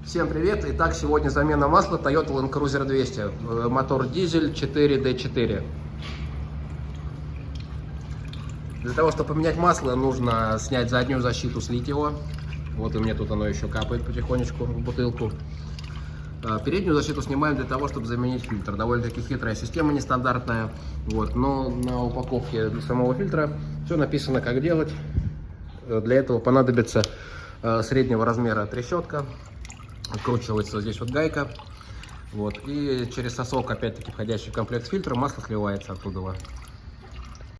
Всем привет! Итак, сегодня замена масла Toyota Land Cruiser 200. Мотор дизель 4D4. Для того, чтобы поменять масло, нужно снять заднюю защиту, слить его. Вот у меня тут оно еще капает потихонечку в бутылку. Переднюю защиту снимаем для того, чтобы заменить фильтр. Довольно-таки хитрая система, нестандартная. Вот, но на упаковке самого фильтра все написано, как делать. Для этого понадобится среднего размера трещотка. Откручивается здесь вот гайка. Вот, и через сосок, опять-таки, входящий в комплект фильтра, масло сливается оттуда.